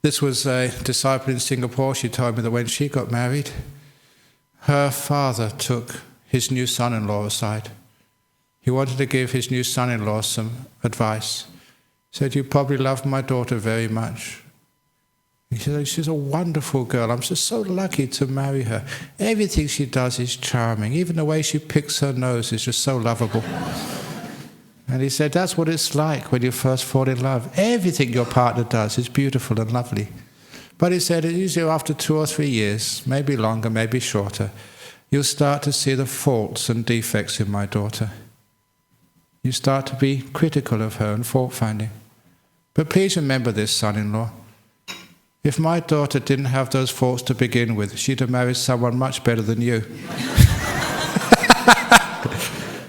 this was a disciple in Singapore, she told me that when she got married, her father took his new son-in-law aside. He wanted to give his new son-in-law some advice. He said, you probably love my daughter very much. He said, she's a wonderful girl. I'm just so lucky to marry her. Everything she does is charming. Even the way she picks her nose is just so lovable. And he said, that's what it's like when you first fall in love. Everything your partner does is beautiful and lovely. But he said, usually after 2 or 3 years, maybe longer, maybe shorter, you'll start to see the faults and defects in my daughter. You start to be critical of her and fault-finding. But please remember this, son-in-law. If my daughter didn't have those faults to begin with, she'd have married someone much better than you.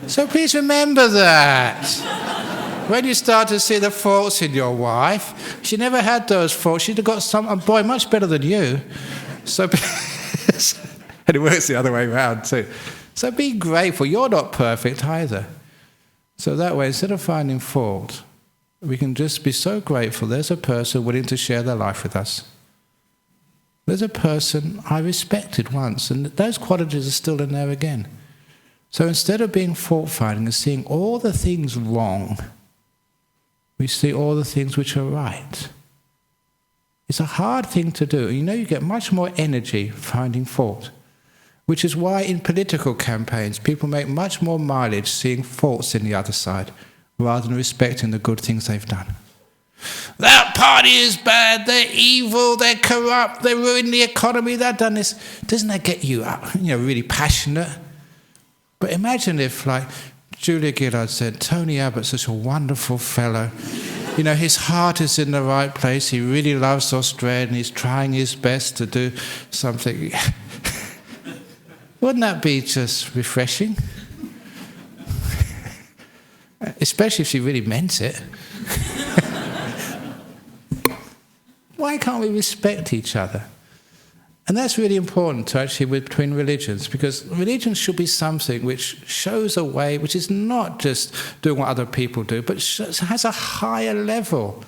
So please remember that. When you start to see the faults in your wife, she never had those faults. She'd have got a boy much better than you. So, and it works the other way around too. So be grateful. You're not perfect either. So that way, instead of finding fault, we can just be so grateful there's a person willing to share their life with us. There's a person I respected once, and those qualities are still in there again. So instead of being fault-finding and seeing all the things wrong, We see all the things which are right. It's a hard thing to do. You get much more energy finding fault, which is why in political campaigns people make much more mileage seeing faults in the other side rather than respecting the good things they've done. That party is bad, they're evil, they're corrupt, they ruined the economy, they've done this. Doesn't that get you up, really passionate? But imagine if, like Julia Gillard said, Tony Abbott's such a wonderful fellow. His heart is in the right place, he really loves Australia and he's trying his best to do something. Wouldn't that be just refreshing? Especially if she really meant it. Why can't we respect each other? And that's really important to actually between religions, because religion should be something which shows a way, which is not just doing what other people do, but has a higher level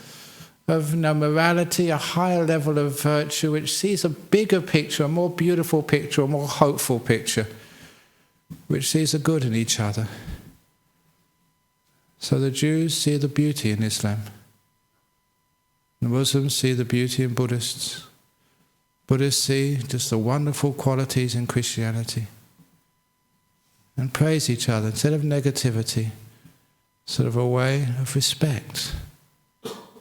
of morality, a higher level of virtue, which sees a bigger picture, a more beautiful picture, a more hopeful picture, which sees the good in each other. So the Jews see the beauty in Islam. The Muslims see the beauty in Buddhists. Buddhists see just the wonderful qualities in Christianity. And praise each other instead of negativity, sort of a way of respect.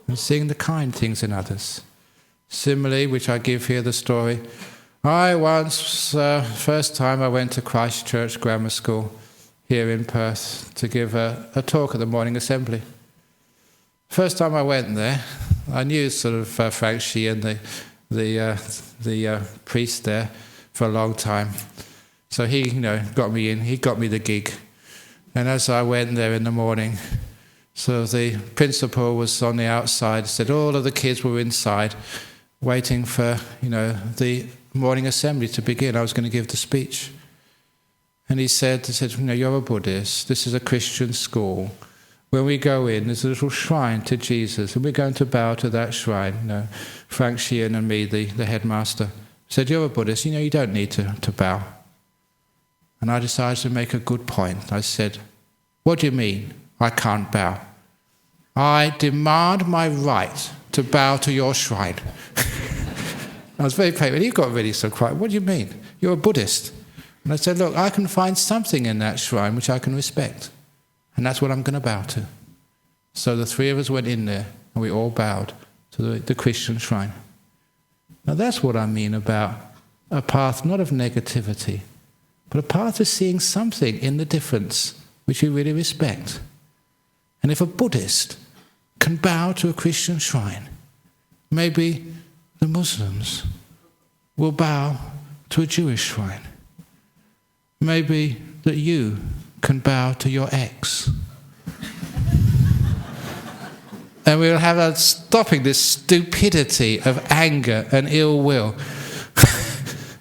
And seeing the kind things in others. Similarly, which I give here the story, I once, first time I went to Christ Church Grammar School here in Perth to give a talk at the morning assembly. First time I went there, I knew sort of Frank Sheehan, the priest there, for a long time. So he, got me in. He got me the gig. And as I went there in the morning, so the principal was on the outside. Said all of the kids were inside, waiting for the morning assembly to begin. I was going to give the speech, and he said, you're a Buddhist. This is a Christian school. When we go in, there's a little shrine to Jesus, and we're going to bow to that shrine. Frank Sheehan and me, the headmaster, said, you're a Buddhist, you don't need to bow. And I decided to make a good point. I said, what do you mean I can't bow? I demand my right to bow to your shrine. I was very painful. He got really so quiet. What do you mean? You're a Buddhist. And I said, look, I can find something in that shrine which I can respect. And that's what I'm going to bow to. So the three of us went in there and we all bowed to the Christian shrine. Now that's what I mean about a path not of negativity, but a path of seeing something in the difference which you really respect. And if a Buddhist can bow to a Christian shrine, maybe the Muslims will bow to a Jewish shrine. Maybe that you can bow to your ex. And we'll have stopping this stupidity of anger and ill will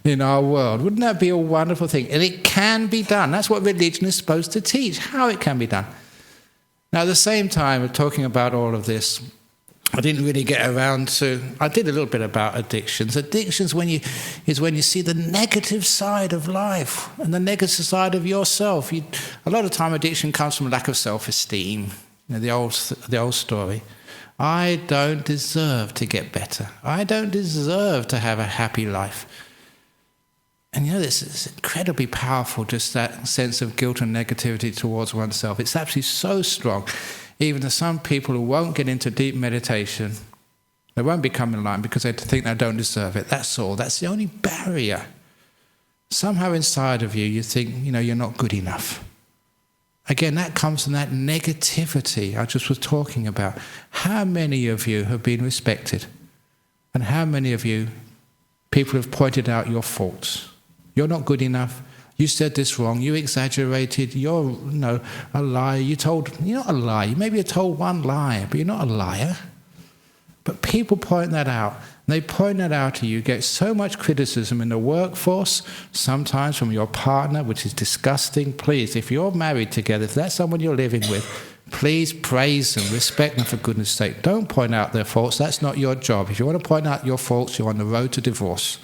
in our world. Wouldn't that be a wonderful thing? And it can be done. That's what religion is supposed to teach, how it can be done. Now, at the same time of talking about all of this, I didn't really get around to... I did a little bit about addictions. Addictions is when you see the negative side of life and the negative side of yourself. A lot of time addiction comes from lack of self-esteem. The old story. I don't deserve to get better. I don't deserve to have a happy life. And this is incredibly powerful, just that sense of guilt and negativity towards oneself. It's actually so strong. Even to some people who won't get into deep meditation, they won't become enlightened because they think they don't deserve it. That's all. That's the only barrier. Somehow inside of you, you think, you're not good enough. Again, that comes from that negativity I just was talking about. How many of you have been respected? And how many of you, people have pointed out your faults? You're not good enough. You said this wrong. You exaggerated. You're a liar. You're not a liar. Maybe you told one lie, but you're not a liar. But people point that out. And they point that out to you. You get so much criticism in the workforce, sometimes from your partner, which is disgusting. Please, if you're married together, if that's someone you're living with, please praise them, respect them for goodness sake. Don't point out their faults. That's not your job. If you want to point out your faults, you're on the road to divorce.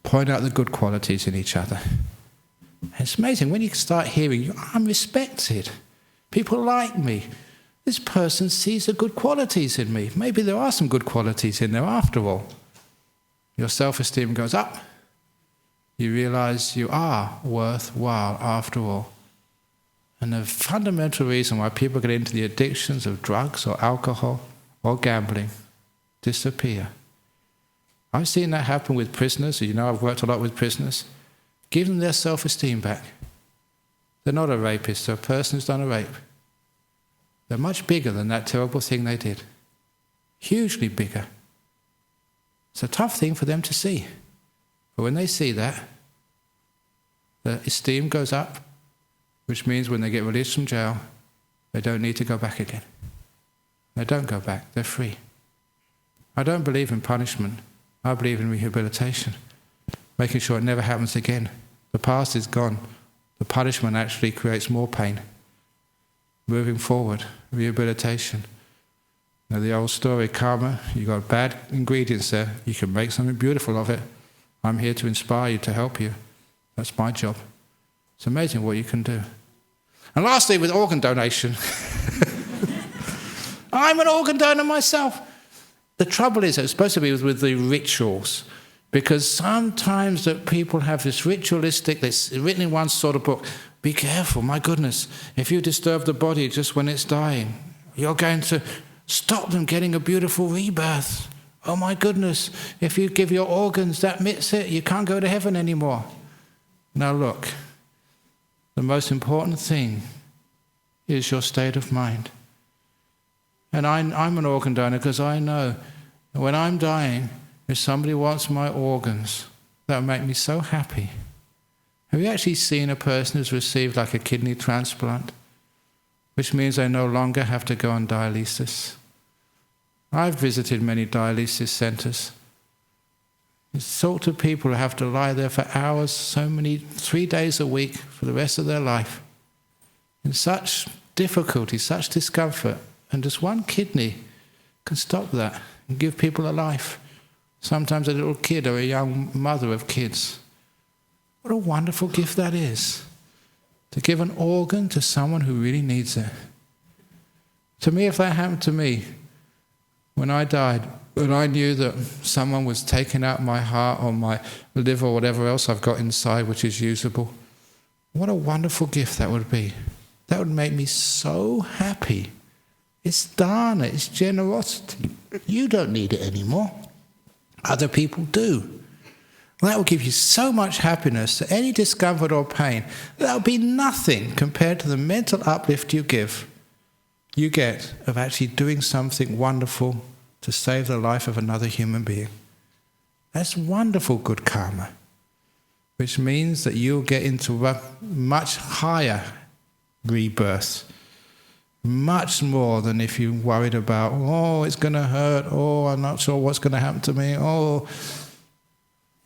Point out the good qualities in each other. It's amazing when you start hearing, I'm respected. People like me. this person sees the good qualities in me. Maybe there are some good qualities in there after all. Your self-esteem goes up. You realize you are worthwhile after all. And the fundamental reason why people get into the addictions of drugs or alcohol or gambling disappear. I've seen that happen with prisoners. You know, I've worked a lot with prisoners. Give them their self-esteem back. They're not a rapist. They're a person who's done a rape. They're much bigger than that terrible thing they did. Hugely bigger. It's a tough thing for them to see. But when they see that, the esteem goes up, which means when they get released from jail, they don't need to go back again. They don't go back. They're free. I don't believe in punishment. I believe in rehabilitation, making sure it never happens again. The past is gone. The punishment actually creates more pain. Moving forward, rehabilitation. Now the old story, karma, you got bad ingredients there. You can make something beautiful of it. I'm here to inspire you, to help you. That's my job. It's amazing what you can do. And lastly, with organ donation. I'm an organ donor myself. The trouble is, it's supposed to be with the rituals, because sometimes that people have this ritualistic, that's written in one sort of book, be careful, my goodness, if you disturb the body just when it's dying, you're going to stop them getting a beautiful rebirth. Oh my goodness, if you give your organs, that admits it, you can't go to heaven anymore. Now look, the most important thing is your state of mind. And I'm an organ donor because I know when I'm dying, if somebody wants my organs, that will make me so happy. Have you actually seen a person who's received like a kidney transplant, which means they no longer have to go on dialysis? I've visited many dialysis centers. It's talked to people who have to lie there for hours, 3 days a week for the rest of their life, in such difficulty, such discomfort. And just one kidney can stop that and give people a life. Sometimes a little kid or a young mother of kids. What a wonderful gift that is, to give an organ to someone who really needs it. To me, if that happened to me, when I died, and I knew that someone was taking out my heart or my liver or whatever else I've got inside which is usable, what a wonderful gift that would be. That would make me so happy. It's dana, it's generosity. You don't need it anymore. Other people do. Well, that will give you so much happiness that any discomfort or pain, that will be nothing compared to the mental uplift you get of actually doing something wonderful to save the life of another human being. That's wonderful good karma, which means that you'll get into a much higher rebirth. Much more than if you worried about, oh, it's going to hurt, oh, I'm not sure what's going to happen to me, oh.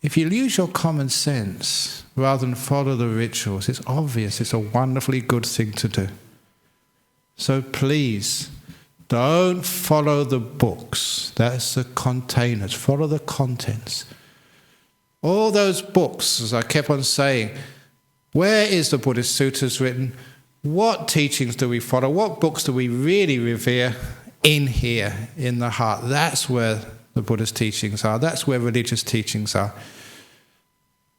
If you use your common sense rather than follow the rituals, it's obvious, it's a wonderfully good thing to do. So please, don't follow the books. That's the containers. Follow the contents. All those books, as I kept on saying, where is the Buddhist Sutras written? What teachings do we follow? What books do we really revere? In here, in the heart. That's where the Buddhist teachings are. That's where religious teachings are.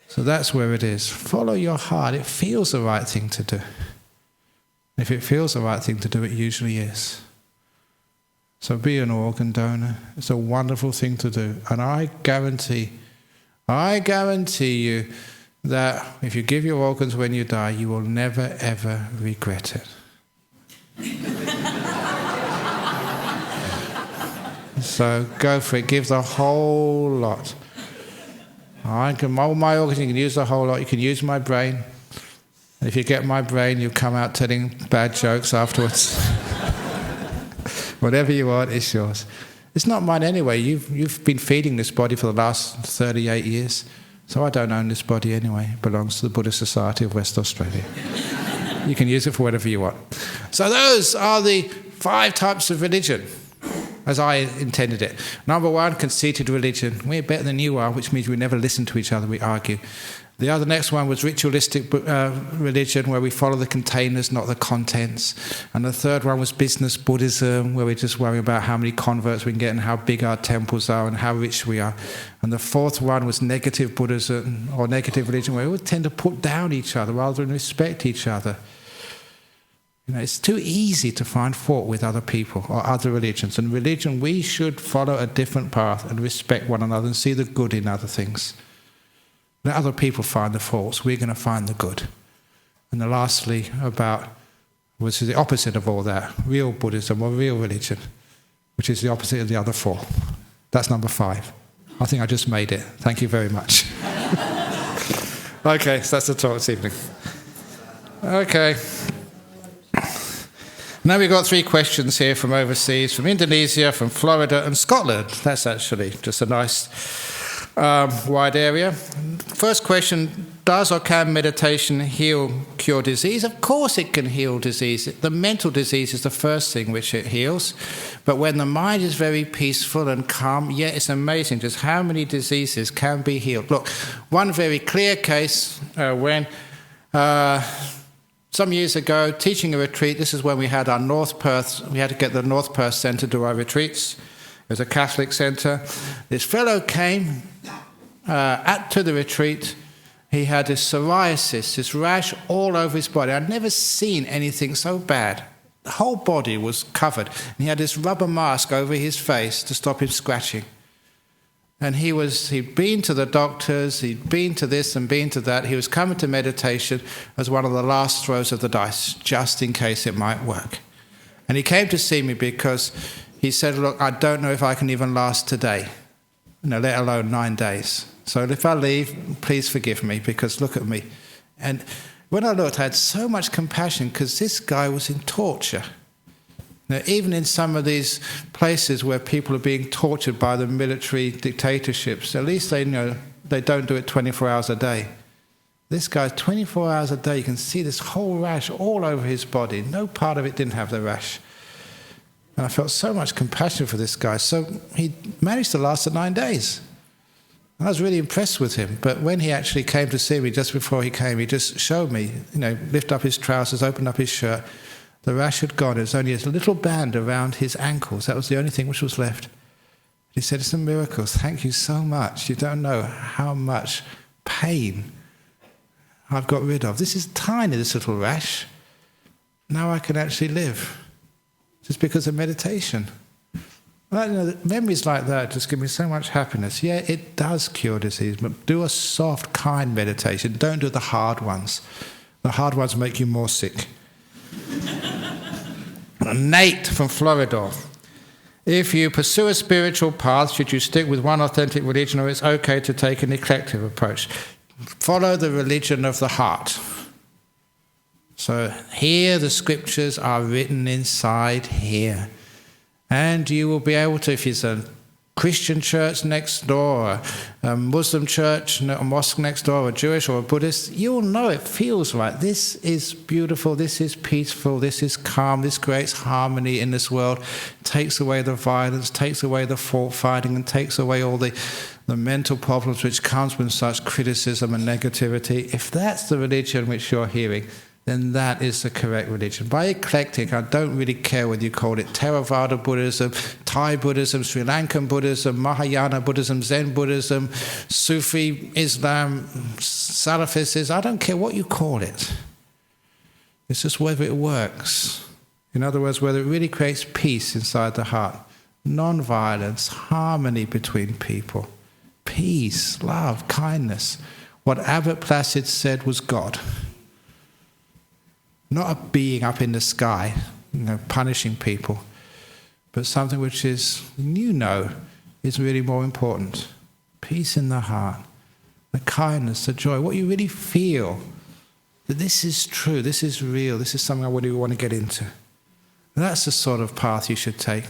So that's where it is. Follow your heart. It feels the right thing to do. If it feels the right thing to do, it usually is. So be an organ donor. It's a wonderful thing to do. And I guarantee you that if you give your organs when you die, you will never, ever regret it. So go for it. Give the whole lot. I can mold my organs. You can use the whole lot. You can use my brain. And if you get my brain, you come out telling bad jokes afterwards. Whatever you want, it's yours. It's not mine anyway. You've been feeding this body for the last 38 years. So I don't own this body anyway. It belongs to the Buddhist Society of West Australia. You can use it for whatever you want. So those are the 5 types of religion. as I intended it. Number one, conceited religion. We're better than you are, which means we never listen to each other, we argue. The next one was ritualistic religion, where we follow the containers, not the contents. And the third one was business Buddhism, where we just worry about how many converts we can get and how big our temples are and how rich we are. And the fourth one was negative Buddhism, or negative religion, where we would tend to put down each other rather than respect each other. It's too easy to find fault with other people or other religions. And religion, we should follow a different path and respect one another and see the good in other things. Let other people find the faults. We're going to find the good. And then lastly, which is the opposite of all that, real Buddhism or real religion, which is the opposite of the other four. That's number 5. I think I just made it. Thank you very much. Okay, so that's the talk this evening. Okay. Now we've got 3 questions here from overseas, from Indonesia, from Florida and Scotland. That's actually just a nice wide area. First question, does or can meditation cure disease? Of course it can heal disease. The mental disease is the first thing which it heals. But when the mind is very peaceful and calm, it's amazing just how many diseases can be healed. Look, one very clear case when some years ago, teaching a retreat, this is when we had our North Perth, we had to get the North Perth Centre to our retreats. It was a Catholic centre. This fellow came to the retreat. He had this psoriasis, this rash all over his body. I'd never seen anything so bad. The whole body was covered. And he had this rubber mask over his face to stop him scratching. And he'd been to the doctors, he'd been to this and been to that. He was coming to meditation as one of the last throws of the dice, just in case it might work. And he came to see me because he said, look, I don't know if I can even last today, let alone 9 days. So if I leave, please forgive me, because look at me. And when I looked, I had so much compassion because this guy was in torture. Now, even in some of these places where people are being tortured by the military dictatorships, at least they know they don't do it 24 hours a day. This guy, 24 hours a day, you can see this whole rash all over his body. No part of it didn't have the rash. And I felt so much compassion for this guy. So he managed to last 9 days. I was really impressed with him. But when he actually came to see me, just before he came, he just showed me, lift up his trousers, open up his shirt. The rash had gone. It was only a little band around his ankles. That was the only thing which was left. He said, it's a miracle. Thank you so much. You don't know how much pain I've got rid of. This is tiny, this little rash. Now I can actually live. Just because of meditation. Well, memories like that just give me so much happiness. Yeah, it does cure disease, but do a soft, kind meditation. Don't do the hard ones. The hard ones make you more sick. Nate from Florida. If you pursue a spiritual path, should you stick with one authentic religion, or it's okay to take an eclectic approach? Follow the religion of the heart. So here the scriptures are written inside here. And you will be able to, if it's a Christian church next door, a Muslim church, a mosque next door, a Jewish or a Buddhist, you'll know it feels right. This is beautiful, this is peaceful, this is calm, this creates harmony in this world, takes away the violence, takes away the fault finding, and takes away all the mental problems which comes with such criticism and negativity. If that's the religion which you're hearing, then that is the correct religion. By eclectic, I don't really care whether you call it Theravada Buddhism, Thai Buddhism, Sri Lankan Buddhism, Mahayana Buddhism, Zen Buddhism, Sufi Islam, Salafism. I don't care what you call it. It's just whether it works. In other words, whether it really creates peace inside the heart, non-violence, harmony between people, peace, love, kindness. What Abbot Placid said was God. Not a being up in the sky, punishing people, but something which is really more important. Peace in the heart, the kindness, the joy, what you really feel, that this is true, this is real, this is something I really want to get into. And that's the sort of path you should take.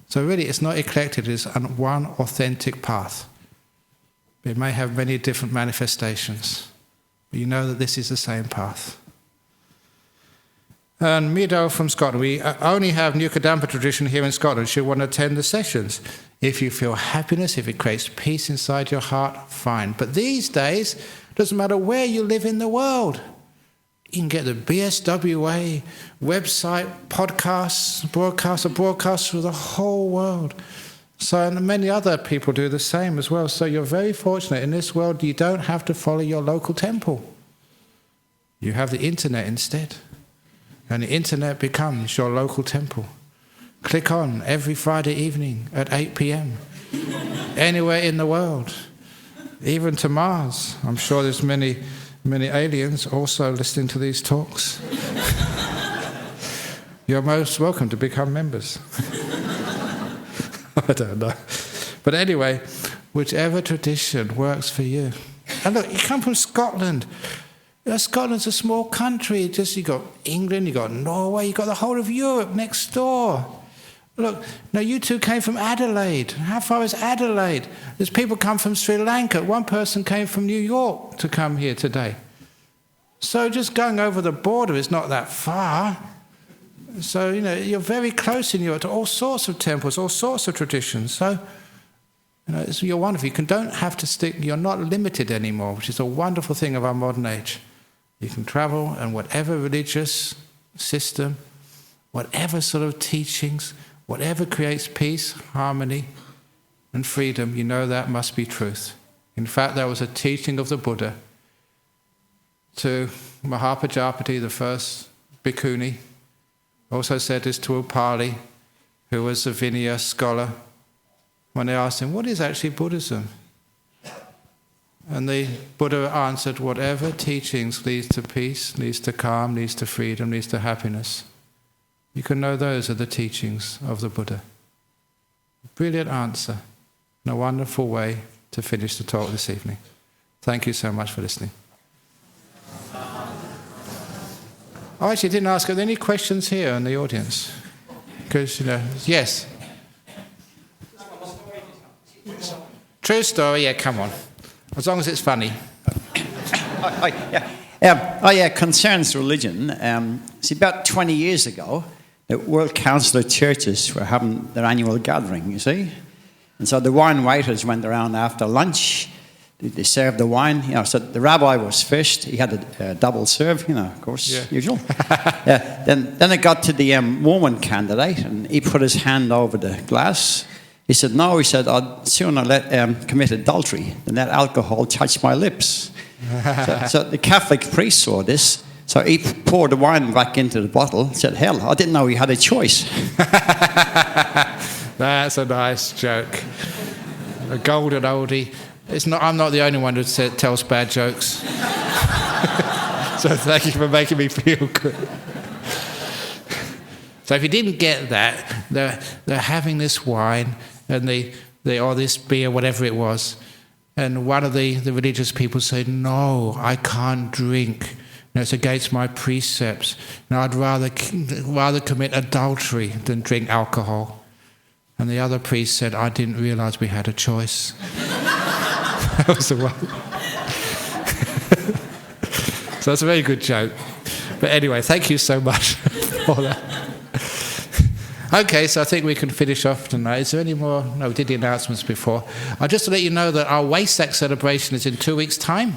So really, it's not eclectic, it's one authentic path. It may have many different manifestations, but you know that this is the same path. And Mido from Scotland, we only have New Kadampa tradition here in Scotland. She'll want to attend the sessions. If you feel happiness, if it creates peace inside your heart, fine. But these days, it doesn't matter where you live in the world. You can get the BSWA website, podcasts, broadcasts through the whole world. So, and many other people do the same as well. So you're very fortunate. In this world, you don't have to follow your local temple. You have the internet instead. And the internet becomes your local temple. Click on every Friday evening at 8 p.m. anywhere in the world, even to Mars. I'm sure there's many aliens also listening to these talks. You're most welcome to become members. I don't know. But anyway, whichever tradition works for you. And look, you come from Scotland. Scotland's a small country. You got England, you got Norway, you got the whole of Europe next door. Look, now you two came from Adelaide. How far is Adelaide? There's people come from Sri Lanka. One person came from New York to come here today. So just going over the border is not that far. So, you're very close in Europe to all sorts of temples, all sorts of traditions. So, you're wonderful. You don't have to stick, you're not limited anymore, which is a wonderful thing of our modern age. You can travel, and whatever religious system, whatever sort of teachings, whatever creates peace, harmony, and freedom, that must be truth. In fact, that was a teaching of the Buddha to Mahapajapati, the first bhikkhuni. Also said this to Upali, who was a Vinaya scholar, when they asked him, what is actually Buddhism? And the Buddha answered, whatever teachings leads to peace, leads to calm, leads to freedom, leads to happiness. You can know those are the teachings of the Buddha. Brilliant answer, and a wonderful way to finish the talk this evening. Thank you so much for listening. I actually didn't ask, are there any questions here in the audience? Because, yes. True story, yeah, come on. As long as it's funny. Concerns religion. It's about 20 years ago, the World Council of Churches were having their annual gathering, you see. And so the wine waiters went around after lunch. They served the wine, so the rabbi was first. He had a double serve, of course, usual. Then it got to the woman candidate, and he put his hand over the glass. He said, no, I'd sooner commit adultery than let alcohol touch my lips. so the Catholic priest saw this, so he poured the wine back into the bottle and said, hell, I didn't know he had a choice. That's a nice joke. A golden oldie. I'm not the only one who tells bad jokes. So thank you for making me feel good. So if you didn't get that, they're having this wine and or this beer, whatever it was, and one of the religious people said, no, I can't drink. It's against my precepts. I'd rather commit adultery than drink alcohol. And the other priest said, I didn't realize we had a choice. That was the one. So that's a very good joke. But anyway, thank you so much for that. Okay, so I think we can finish off tonight. Is there any more? No, we did the announcements before. Just to let you know that our Wesak celebration is in 2 weeks' time.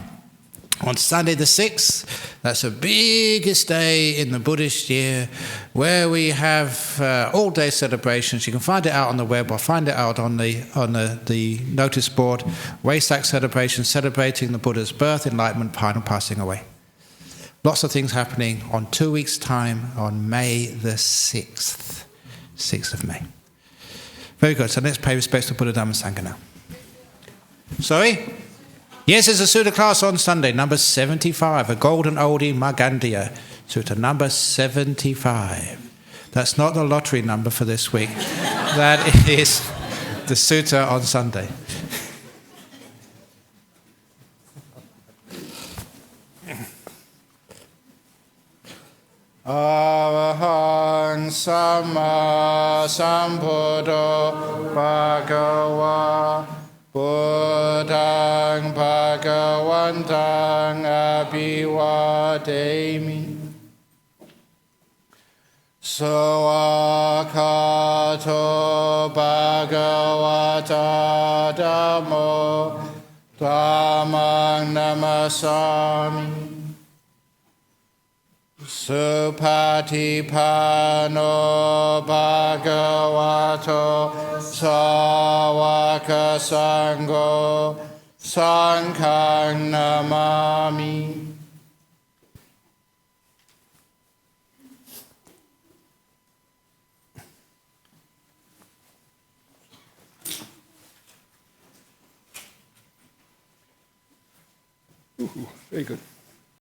On Sunday the 6th, that's the biggest day in the Buddhist year, where we have all-day celebrations. You can find it out on the web or find it out on the notice board. Wesak celebration, celebrating the Buddha's birth, enlightenment, and passing away. Lots of things happening on 2 weeks' time on May the 6th. 6th of May. Very good. So let's pay respects to Buddha, Dhamma, Sangha now. Sorry? Yes, there's a Sutta class on Sunday, number 75, a golden oldie Margandia, Sutta number 75. That's not the lottery number for this week. That is the Sutta on Sunday. Arahang Samma Sambuddho Bhagava Buddhang Bhagavantang Abhivademi. Sawakato Bhagavata Dhammo Dhammang Namasami Supatipano Bhagavato Sawaka Sangho Sanghang Namami. Very good.